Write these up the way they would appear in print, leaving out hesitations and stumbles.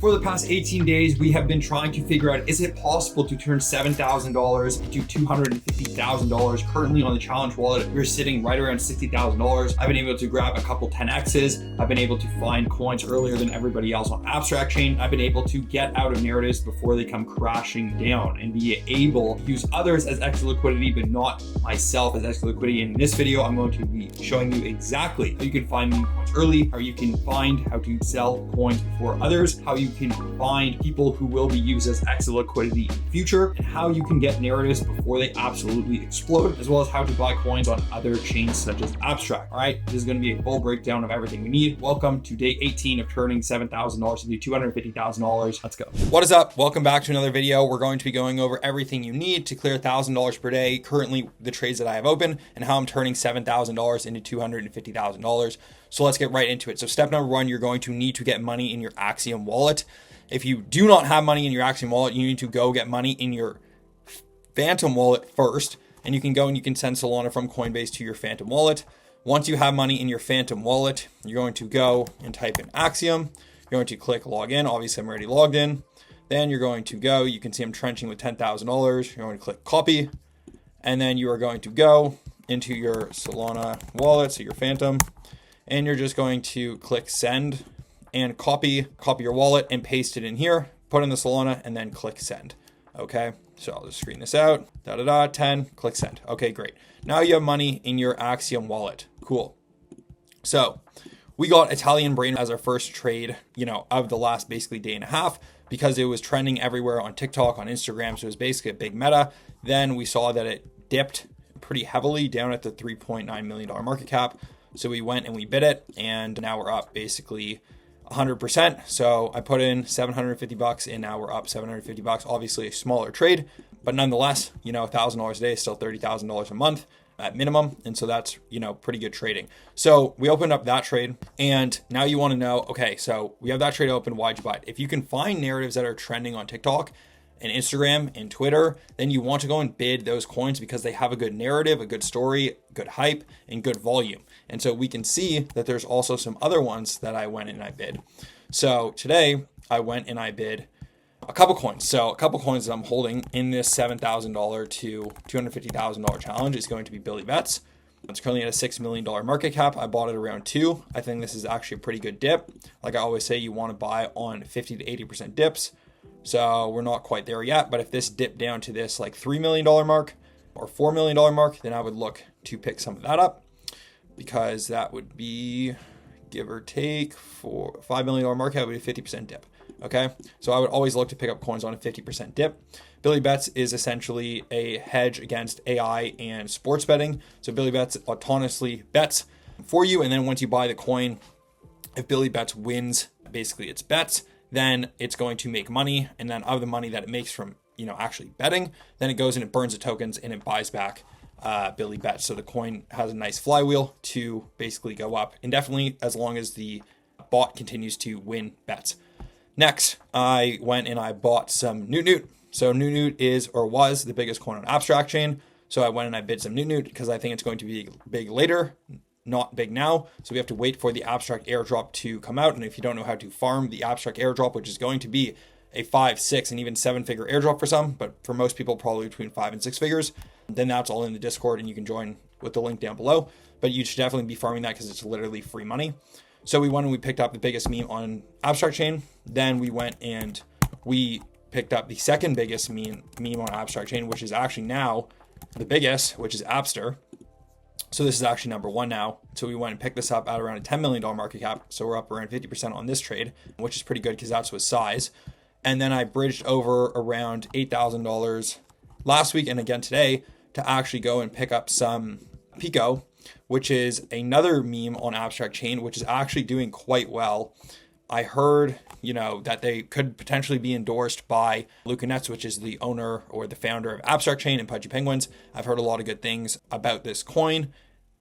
For the past 18 days, we have been trying to figure out, is it possible to turn $7,000 to $250,000? Currently on the challenge wallet, we're sitting right around $60,000. I've been able to grab a couple 10Xs. I've been able to find coins earlier than everybody else on Abstract Chain. I've been able to get out of narratives before they come crashing down and be able to use others as extra liquidity, but not myself as extra liquidity. In this video, I'm going to be showing you exactly how you can find meme coins early, how you can find how to sell coins before others, how you can find people who will be used as extra liquidity in the future, and how you can get narratives before they absolutely explode, as well as how to buy coins on other chains such as Abstract. All right, this is going to be a full breakdown of everything we need. Welcome to day 18 of turning $7,000 into $250,000. Let's go. What is up? Welcome back to another video. We're going to be going over everything you need to clear $1,000 per day, currently the trades that I have open, and how I'm turning $7,000 into $250,000. So let's get right into it. So step number one, you're going to need to get money in your Axiom wallet. If you do not have money in your Axiom wallet, you need to go get money in your Phantom wallet first. And you can go and you can send Solana from Coinbase to your Phantom wallet. Once you have money in your Phantom wallet, you're going to go and type in Axiom. You're going to click log in. Obviously, I'm already logged in. Then you're going to go, you can see I'm trenching with $10,000. You're going to click copy. And then you are going to go into your Solana wallet, so your Phantom. And you're just going to click send and copy your wallet and paste it in here, put in the Solana, and then click send. Okay, so I'll just screen this out. 10, click send. Okay, great. Now you have money in your Axiom wallet. Cool. So we got Italian Brain as our first trade, of the last basically day and a half, because it was trending everywhere on TikTok, on Instagram. So it was basically a big meta. Then we saw that it dipped pretty heavily down at the $3.9 million market cap. So we went and we bid it, and now we're up basically 100%. So I put in $750 and now we're up $750. Obviously a smaller trade, but nonetheless, $1,000 a day is still $30,000 a month at minimum. And so that's, pretty good trading. So we opened up that trade, and now you want to know, okay, so we have that trade open. Why'd you buy it? If you can find narratives that are trending on TikTok and Instagram and Twitter, then you want to go and bid those coins because they have a good narrative, a good story, good hype, and good volume. And so we can see that there's also some other ones that I went and I bid. So today I went and I bid a couple coins. So a couple coins that I'm holding in this $7,000 to $250,000 challenge is going to be Billy Bets. It's currently at a $6 million market cap. I bought it around 2. I think this is actually a pretty good dip. Like I always say, you want to buy on 50 to 80% dips. So we're not quite there yet, but if this dipped down to this like $3 million mark or $4 million mark, then I would look to pick some of that up, because that would be, give or take, for $5 million market, that would be a 50% dip. Okay, so I would always look to pick up coins on a 50% dip. Billy Bets is essentially a hedge against AI and sports betting. So Billy Bets autonomously bets for you, and then once you buy the coin, if Billy Bets wins basically its bets, then it's going to make money. And then of the money that it makes from, actually betting, then it goes and it burns the tokens and it buys back Billy Bets. So the coin has a nice flywheel to basically go up indefinitely as long as the bot continues to win bets. Next, I went and I bought some Newt. So Newt is or was the biggest coin on Abstract Chain. So I went and I bid some Newt because I think it's going to be big later, not big now. So we have to wait for the Abstract airdrop to come out. And if you don't know how to farm the Abstract airdrop, which is going to be a 5, 6, and even 7-figure airdrop for some, but for most people, probably between 5 and 6 figures, then that's all in the Discord and you can join with the link down below. But you should definitely be farming that because it's literally free money. So we went and we picked up the biggest meme on Abstract Chain. Then we went and we picked up the second biggest meme on Abstract Chain, which is actually now the biggest, which is Abster. So this is actually number 1 now. So we went and picked this up at around a $10 million market cap. So we're up around 50% on this trade, which is pretty good because that's with size. And then I bridged over around $8,000 last week and again today to actually go and pick up some Pico, which is another meme on Abstract Chain, which is actually doing quite well. I heard, that they could potentially be endorsed by Luca Netz, which is the owner or the founder of Abstract Chain and Pudgy Penguins. I've heard a lot of good things about this coin,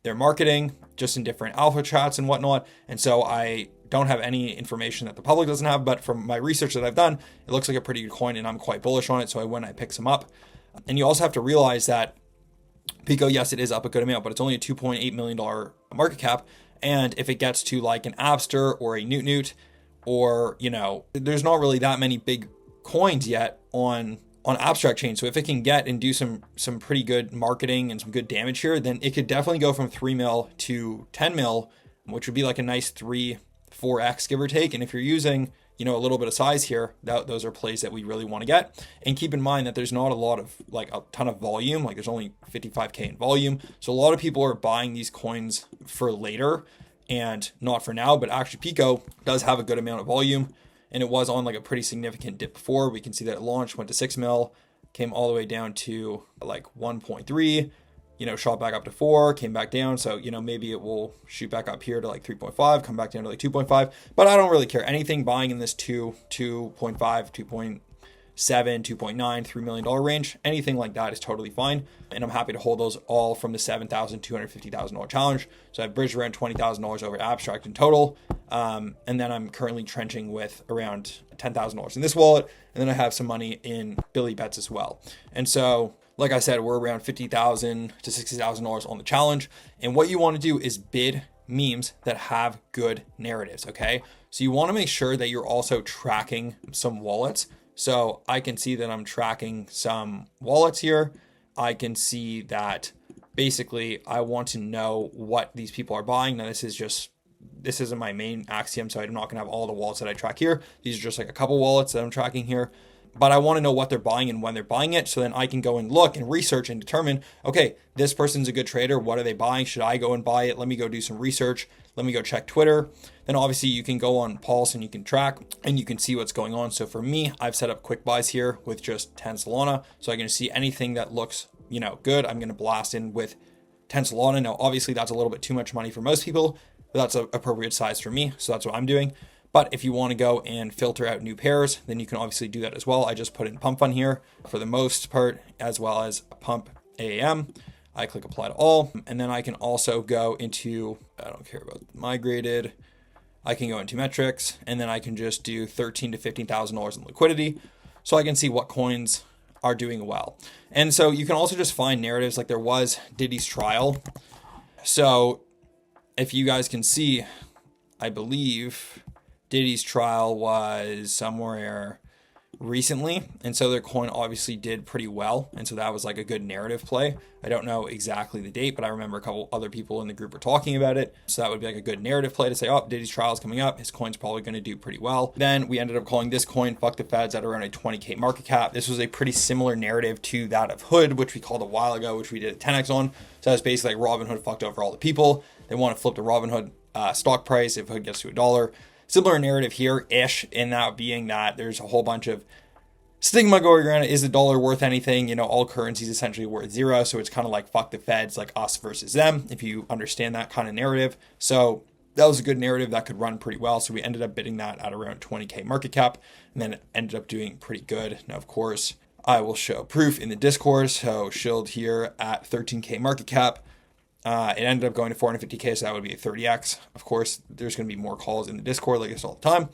their marketing, just in different alpha chats and whatnot. And so I don't have any information that the public doesn't have, but from my research that I've done, it looks like a pretty good coin and I'm quite bullish on it. So I went and I picked some up. And you also have to realize that Pico, yes, it is up a good amount, but it's only a $2.8 million market cap. And if it gets to like an Abster or a Newt, or, you know, there's not really that many big coins yet on abstract chain. So if it can get and do some pretty good marketing and some good damage here, then it could definitely go from 3 mil to 10 mil, which would be like a nice 3-4x give or take. And if you're using, you know, a little bit of size here, those are plays that we really want to get. And keep in mind that there's not a lot of, like, a ton of volume. Like, there's only 55K in volume. So a lot of people are buying these coins for later and not for now. But actually Pico does have a good amount of volume, and it was on like a pretty significant dip before. We can see that it launched, went to 6 mil, came all the way down to like 1.3, you know, shot back up to 4, came back down. So, you know, maybe it will shoot back up here to like 3.5, come back down to like 2.5, but I don't really care. Anything buying in this 2.5, 2.7, 2.9, $3 million range, anything like that is totally fine. And I'm happy to hold those all from the $7,250,000 challenge. So I've bridged around $20,000 over abstract in total. And then I'm currently trenching with around $10,000 in this wallet. And then I have some money in Billy Bets as well. And so, like I said, we're around $50,000 to $60,000 on the challenge. And what you want to do is bid memes that have good narratives, okay? So you want to make sure that you're also tracking some wallets. So I can see that I'm tracking some wallets here. I can see that basically I want to know what these people are buying. Now this isn't my main Axiom, so I'm not gonna have all the wallets that I track here. These are just like a couple wallets that I'm tracking here. But I want to know what they're buying and when they're buying it, so then I can go and look and research and determine, okay, this person's a good trader. What are they buying? Should I go and buy it? Let me go do some research. Let me go check Twitter. Then obviously you can go on Pulse and you can track and you can see what's going on. So for me, I've set up quick buys here with just 10 Solana. So I'm going to see anything that looks, you know, good. I'm going to blast in with 10 Solana. Now, obviously that's a little bit too much money for most people, but that's an appropriate size for me. So that's what I'm doing. But if you want to go and filter out new pairs, then you can obviously do that as well. I just put in Pump Fund here for the most part, as well as Pump AAM. I click apply to all, and then I can also go into, I don't care about migrated. I can go into metrics, and then I can just do $13,000 to $15,000 in liquidity. So I can see what coins are doing well. And so you can also just find narratives, like there was Diddy's trial. So if you guys can see, I believe Diddy's trial was somewhere recently, and so their coin obviously did pretty well, and so that was like a good narrative play. I don't know exactly the date, but I remember a couple other people in the group were talking about it, so that would be like a good narrative play to say, oh, Diddy's trial is coming up, his coin's probably going to do pretty well. Then we ended up calling this coin Fuck the Feds at around a 20K market cap. This was a pretty similar narrative to that of Hood, which we called a while ago, which we did a 10x on. So that's basically like Robinhood fucked over all the people. They want to flip the Robinhood stock price if Hood gets to $1. Similar narrative here-ish, in that being that there's a whole bunch of stigma going around. Is the dollar worth anything? You know, all currencies essentially worth zero. So it's kind of like fuck the Feds, like us versus them, if you understand that kind of narrative. So that was a good narrative that could run pretty well. So we ended up bidding that at around 20K market cap, and then it ended up doing pretty good. Now, of course, I will show proof in the Discord. So Shield here at 13K market cap. It ended up going to 450K, so that would be a 30x. Of course, there's going to be more calls in the Discord like this all the time,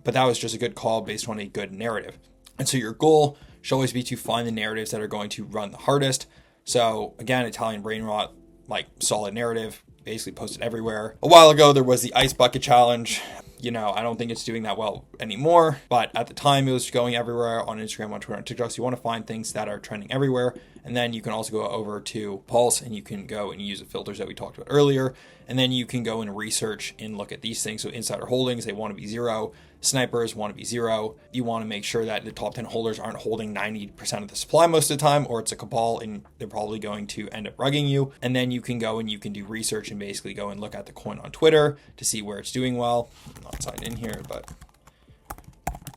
but that was just a good call based on a good narrative. And so your goal should always be to find the narratives that are going to run the hardest. So again, Italian brain rot, like solid narrative, basically posted everywhere. A while ago, there was the ice bucket challenge. You know, I don't think it's doing that well anymore, but at the time it was going everywhere on Instagram, on Twitter, on TikTok. So you want to find things that are trending everywhere. And then you can also go over to Pulse and you can go and use the filters that we talked about earlier. And then you can go and research and look at these things. So insider holdings, they want to be zero. Snipers want to be zero. You want to make sure that the top 10 holders aren't holding 90% of the supply most of the time, or it's a cabal and they're probably going to end up rugging you. And then you can go and you can do research and basically go and look at the coin on Twitter to see where it's doing well. I'm not signed in here, but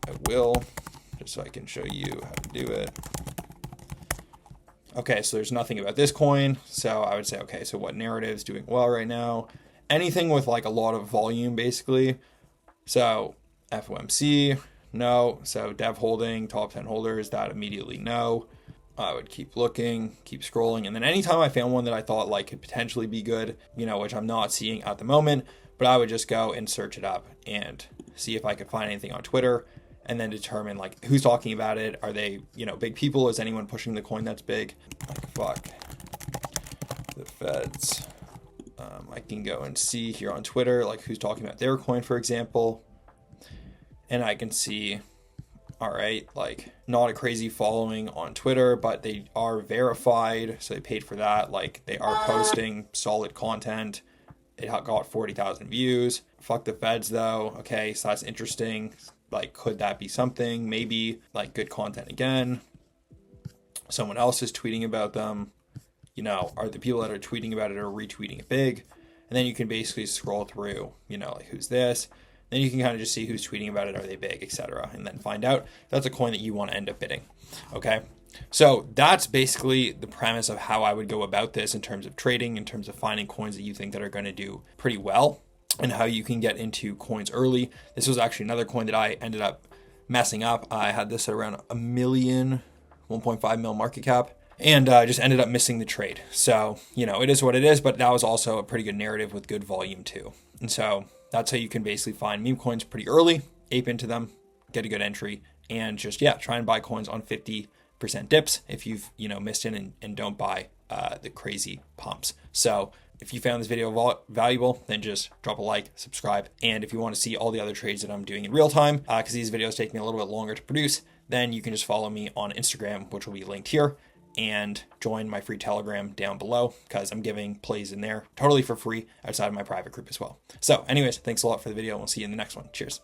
I will, just so I can show you how to do it. Okay, so there's nothing about this coin. So I would say, okay, so what narrative is doing well right now? Anything with like a lot of volume, basically. So FOMC, no. So dev holding, top 10 holders, that immediately no. I would keep looking, keep scrolling. And then anytime I found one that I thought like could potentially be good, you know, which I'm not seeing at the moment, but I would just go and search it up and see if I could find anything on Twitter, and then determine like who's talking about it. Are they, you know, big people? Is anyone pushing the coin that's big? Like, fuck the Feds. I can go and see here on Twitter, like who's talking about their coin, for example. and I can see, all right, like not a crazy following on Twitter, but they are verified, so they paid for that. Like they are posting solid content. It got 40,000 views. Fuck the feds though. Okay, so that's interesting. Like, could that be something? Maybe, like, good content again. Someone else is tweeting about them. You know, are the people that are tweeting about it are retweeting it big? And then you can basically scroll through, you know, like, who's this? Then you can kind of just see who's tweeting about it, are they big, etc. And then find out that's a coin that you want to end up bidding. Okay, so that's basically the premise of how I would go about this in terms of trading, in terms of finding coins that you think that are going to do pretty well, and how you can get into coins early. This was actually another coin that I ended up messing up. I had this at around 1.5 mil market cap, and just ended up missing the trade. So, you know, it is what it is, but that was also a pretty good narrative with good volume too. And so that's how you can basically find meme coins pretty early, ape into them, get a good entry, and just, yeah, try and buy coins on 50% dips if you've, you know, missed in and don't buy the crazy pumps. So if you found this video valuable, then just drop a like, subscribe. And if you want to see all the other trades that I'm doing in real time, because these videos take me a little bit longer to produce, then you can just follow me on Instagram, which will be linked here, and join my free Telegram down below, because I'm giving plays in there totally for free outside of my private group as well. So anyways, thanks a lot for the video, and we'll see you in the next one. Cheers.